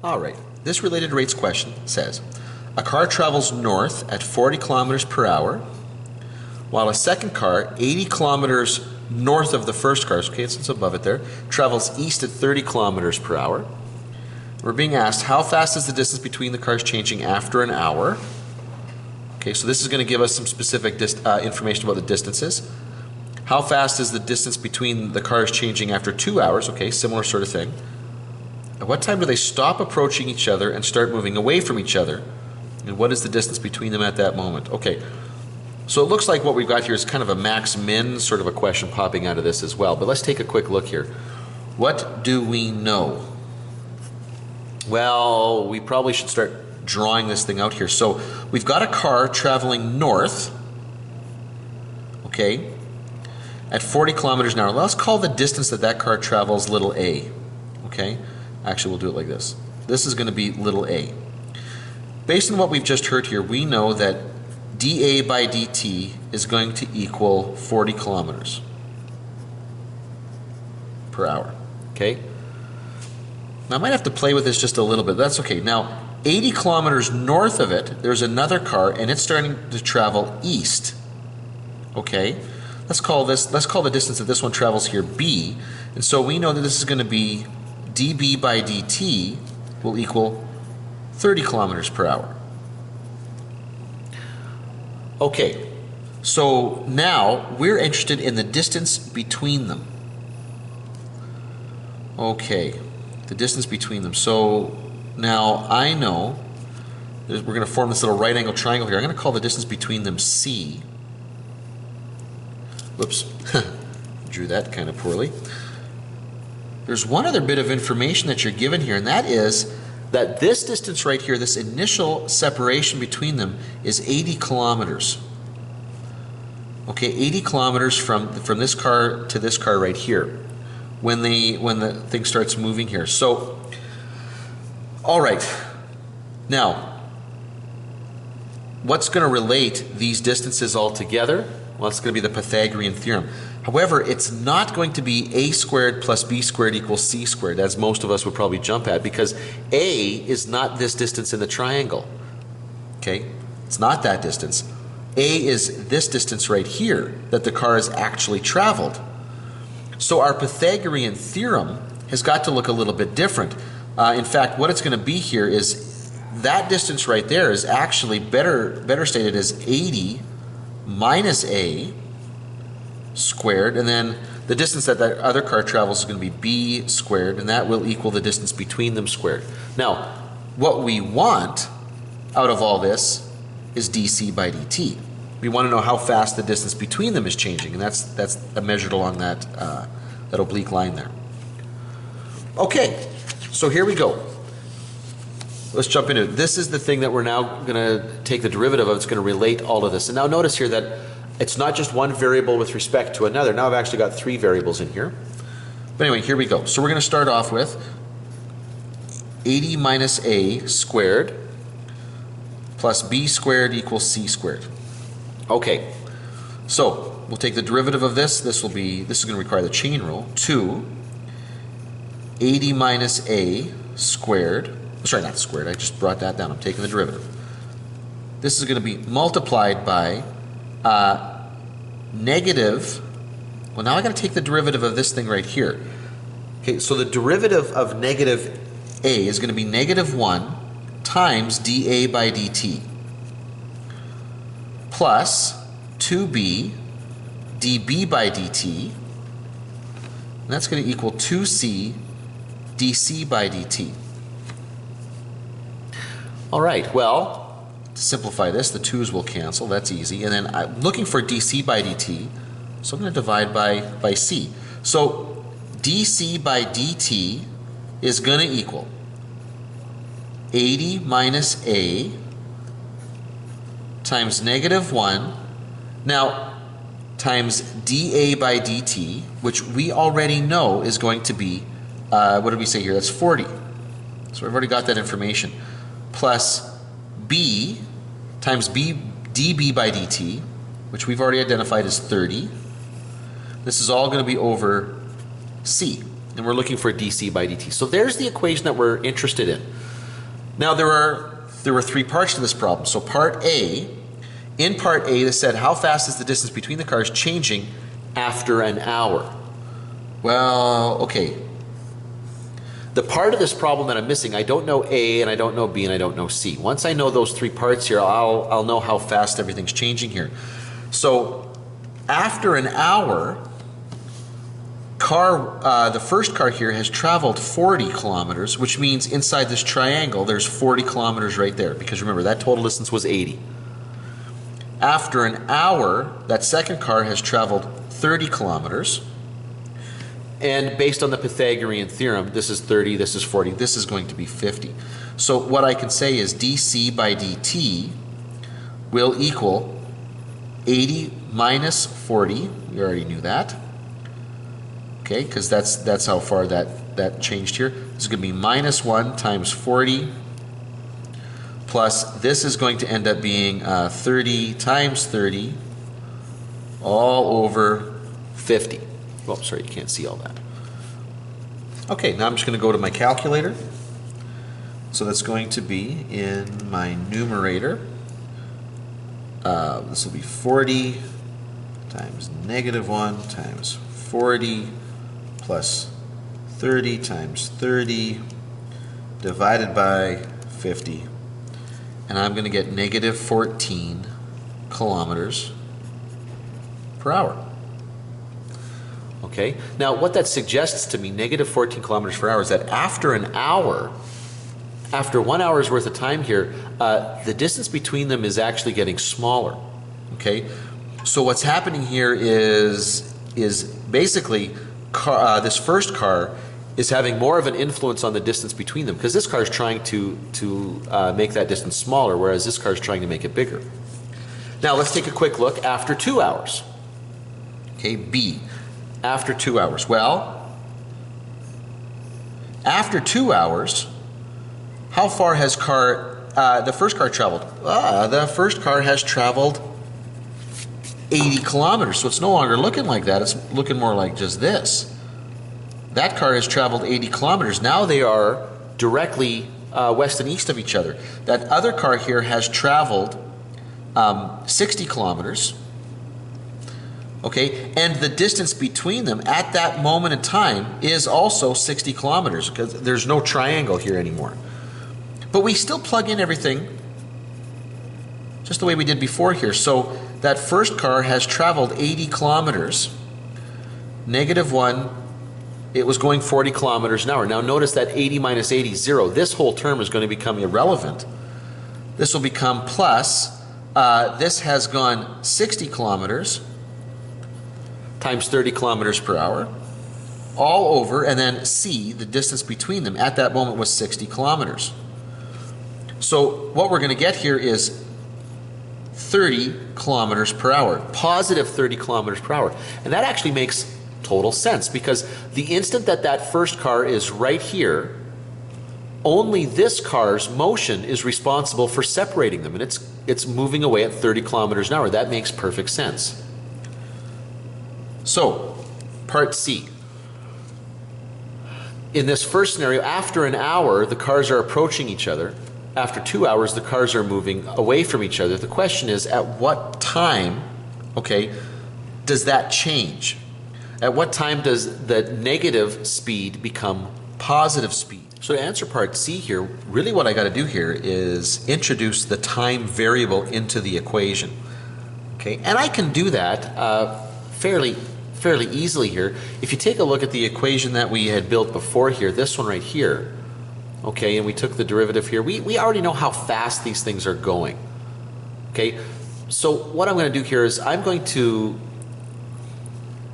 All right, this related rates question says, a car travels north at 40 kilometers per hour, while a second car, 80 kilometers north of the first car, okay, so it's above it there, travels east at 30 kilometers per hour. We're being asked, how fast is the distance between the cars changing after an hour? Okay, so this is going to give us some specific information about the distances. How fast is the distance between the cars changing after 2 hours? Okay, similar sort of thing. At what time do they stop approaching each other and start moving away from each other? And what is the distance between them at that moment? Okay, so it looks like what we've got here is kind of a max-min sort of a question popping out of this as well. But let's take a quick look here. What do we know? Well, we probably should start drawing this thing out here. So we've got a car traveling north, okay, at 40 kilometers an hour. Let's call the distance that that car travels little a, okay? Actually, we'll do it like this. This is going to be little a. Based on what we've just heard here, we know that dA by dt is going to equal 40 kilometers per hour, okay? Now, I might have to play with this just a little bit. That's okay. Now, 80 kilometers north of it, there's another car, and it's starting to travel east, okay? Let's call the distance that this one travels here b, and so we know that this is going to be dB by dt will equal 30 kilometers per hour. Okay, so now we're interested in the distance between them. Okay, the distance between them. So now I know we're going to form this little right angle triangle here. I'm going to call the distance between them C. Whoops, drew that kind of poorly. There's one other bit of information that you're given here, and that is that this distance right here, this initial separation between them, is 80 kilometers. Okay, 80 kilometers from this car to this car right here, when the thing starts moving here. So, all right, now, what's going to relate these distances all together? Well, it's going to be the Pythagorean theorem. However, it's not going to be a squared plus b squared equals c squared, as most of us would probably jump at, because a is not this distance in the triangle. Okay? It's not that distance. A is this distance right here that the car has actually traveled. So our Pythagorean theorem has got to look a little bit different. In fact, what it's going to be here is that distance right there is actually better stated as 80 minus a squared, and then the distance that that other car travels is going to be b squared, and that will equal the distance between them squared. Now, what we want out of all this is dc by dt. We want to know how fast the distance between them is changing, and that's measured along that oblique line there. Okay, so here we go. Let's jump into it. This is the thing that we're now going to take the derivative of. It's going to relate all of this. And now notice here that it's not just one variable with respect to another. Now I've actually got three variables in here. But anyway, here we go. So we're going to start off with 80 minus a squared plus b squared equals c squared. Okay, so we'll take the derivative of this. This is going to require the chain rule. 2 80 minus a squared. Sorry, not squared. I just brought that down. I'm taking the derivative. This is going to be multiplied by negative. Well, now I got to take the derivative of this thing right here. Okay, so the derivative of negative a is going to be negative 1 times dA by dt plus 2b dB by dt. And that's going to equal 2c dC by dt. All right, well, to simplify this, the 2's will cancel. That's easy. And then I'm looking for dC by dt, so I'm going to divide by c. So dC by dt is going to equal 80 minus a times negative 1, now times dA by dt, which we already know is going to be, what did we say here? That's 40. So we've already got that information. Plus b times b dB by dt, which we've already identified as 30. This is all going to be over c, and we're looking for dC by dt. So there's the equation that we're interested in. Now there were three parts to this problem. So part A, in part A, they said how fast is the distance between the cars changing after an hour? Well, okay. The part of this problem that I'm missing, I don't know A, and I don't know B, and I don't know C. Once I know those three parts here, I'll know how fast everything's changing here. So after an hour, the first car here has traveled 40 kilometers, which means inside this triangle there's 40 kilometers right there, because remember that total distance was 80. After an hour, that second car has traveled 30 kilometers. And based on the Pythagorean theorem, this is 30, this is 40, this is going to be 50. So what I can say is dc by dt will equal 80 minus 40. We already knew that. Okay, because that's how far that changed here. This is going to be minus 1 times 40 plus this is going to end up being 30 times 30 all over 50. Oh, sorry, you can't see all that. Okay, now I'm just going to go to my calculator. So that's going to be in my numerator. This will be 40 times -1 times 40 plus 30 times 30 divided by 50. And I'm going to get -14 kilometers per hour. Okay, now what that suggests to me, -14 kilometers per hour, is that after an hour, after 1 hour's worth of time here, the distance between them is actually getting smaller. Okay, so what's happening here is basically this first car is having more of an influence on the distance between them, because this car is trying to make that distance smaller, whereas this car is trying to make it bigger. Now let's take a quick look after 2 hours. Okay, B. After 2 hours. Well, after 2 hours, how far has the first car traveled? The first car has traveled 80 kilometers, so it's no longer looking like that. It's looking more like just this. That car has traveled 80 kilometers. Now they are directly west and east of each other. That other car here has traveled 60 kilometers. Okay, and the distance between them at that moment in time is also 60 kilometers, because there's no triangle here anymore. But we still plug in everything just the way we did before here. So that first car has traveled 80 kilometers. -1, it was going 40 kilometers an hour. Now notice that 80 minus 80 is 0. This whole term is going to become irrelevant. This will become plus, this has gone 60 kilometers times 30 kilometers per hour, all over, and then C, the distance between them at that moment was 60 kilometers. So what we're going to get here is 30 kilometers per hour, positive 30 kilometers per hour. And that actually makes total sense, because the instant that that first car is right here, only this car's motion is responsible for separating them, and it's moving away at 30 kilometers an hour. That makes perfect sense. So, part C. In this first scenario, after an hour, the cars are approaching each other. After 2 hours, the cars are moving away from each other. The question is, at what time, okay, does that change? At what time does the negative speed become positive speed? So to answer part C here, really what I got to do here is introduce the time variable into the equation. Okay, and I can do that fairly easily here. If you take a look at the equation that we had built before here, this one right here, okay, and we took the derivative here, we already know how fast these things are going. Okay, so what I'm going to do here is I'm going to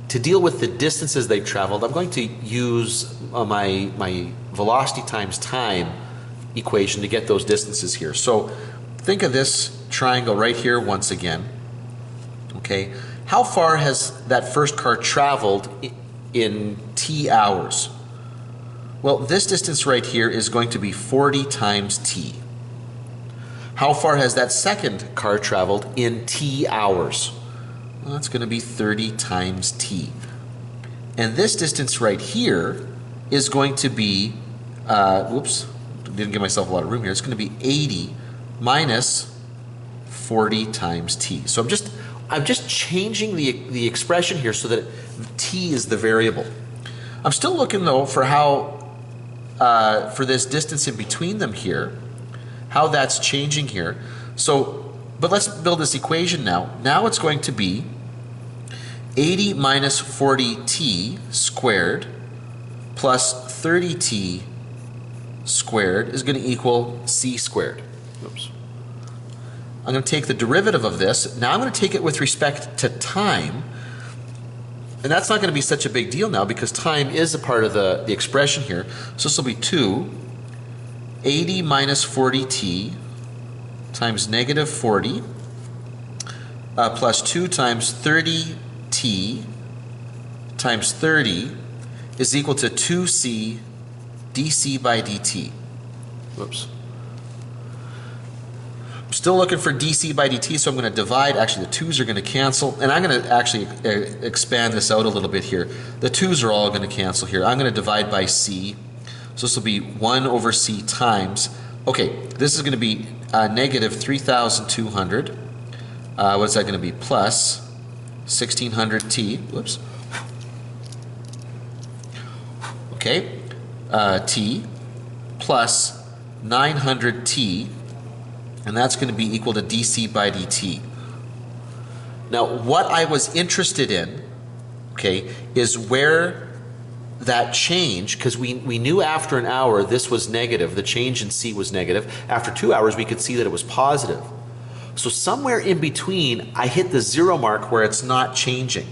deal with the distances they've traveled. I'm going to use my velocity times time equation to get those distances here. So think of this triangle right here once again. Okay, how far has that first car traveled in t hours? Well, this distance right here is going to be 40 times t. How far has that second car traveled in t hours? Well, that's going to be 30 times t. And this distance right here is going to be, didn't give myself a lot of room here. It's going to be 80 minus 40 times t. So I'm just changing the expression here so that t is the variable. I'm still looking though for how for this distance in between them here, how that's changing here. So, but let's build this equation now. Now it's going to be 80 minus 40t squared plus 30t squared is going to equal c squared. Oops. I'm going to take the derivative of this. Now I'm going to take it with respect to time. And that's not going to be such a big deal now because time is a part of the expression here. So this will be 2, 80 minus 40t times negative 40 plus 2 times 30t times 30 is equal to 2c dc by dt. Whoops. I'm still looking for dc by dt, so I'm going to divide. Actually, the 2's are going to cancel, and I'm going to actually expand this out a little bit here. The 2's are all going to cancel here. I'm going to divide by c. So this will be 1 over c times. Okay, this is going to be negative 3,200. What is that going to be? Plus 1,600t. Whoops. Okay, t plus 900t, and that's going to be equal to dc by dt. Now, what I was interested in, okay, is where that change, because we knew after an hour this was negative, the change in c was negative. After 2 hours, we could see that it was positive. So somewhere in between, I hit the 0 mark where it's not changing.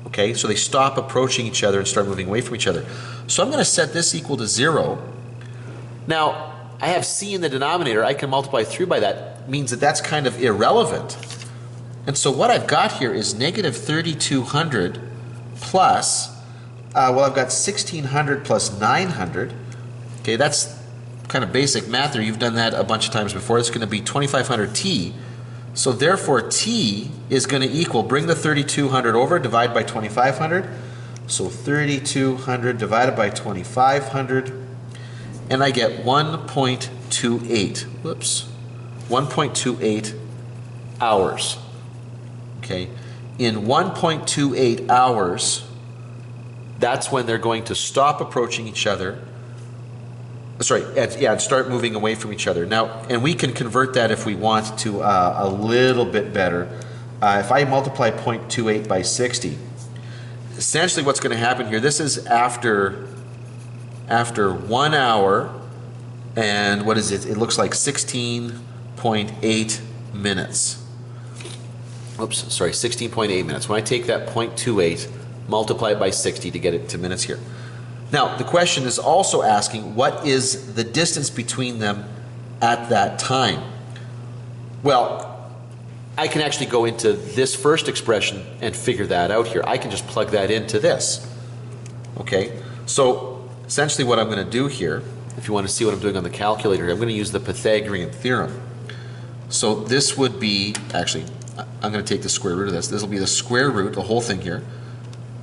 Okay, so they stop approaching each other and start moving away from each other. So I'm going to set this equal to 0. Now, I have c in the denominator. I can multiply through by that. Means that that's kind of irrelevant. And so what I've got here is negative 3,200 plus, well, I've got 1,600 plus 900. Okay, that's kind of basic math there. You've done that a bunch of times before. It's going to be 2,500t. So therefore t is going to equal, bring the 3,200 over, divide by 2,500. So 3,200 divided by 2,500, and I get 1.28. Whoops. 1.28 hours. Okay. In 1.28 hours, that's when they're going to stop approaching each other. Sorry, and start moving away from each other. Now, and we can convert that if we want to a little bit better. If I multiply 0.28 by 60, essentially what's going to happen here, this is after 1 hour, and what is it? It looks like 16.8 minutes. Oops, sorry, 16.8 minutes. When I take that 0.28, multiply it by 60 to get it to minutes here. Now, the question is also asking, what is the distance between them at that time? Well, I can actually go into this first expression and figure that out here. I can just plug that into this. Okay, so essentially what I'm going to do here, if you want to see what I'm doing on the calculator, I'm going to use the Pythagorean theorem. So this would be, actually, I'm going to take the square root of this. This will be the square root, the whole thing here,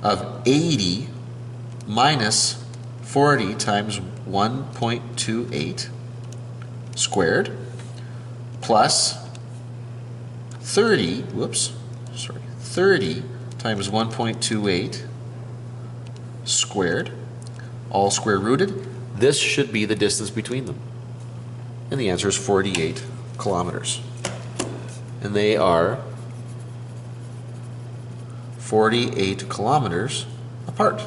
of 80 minus 40 times 1.28 squared plus 30 times 1.28 squared, all square rooted. This should be the distance between them. And the answer is 48 kilometers. And they are 48 kilometers apart.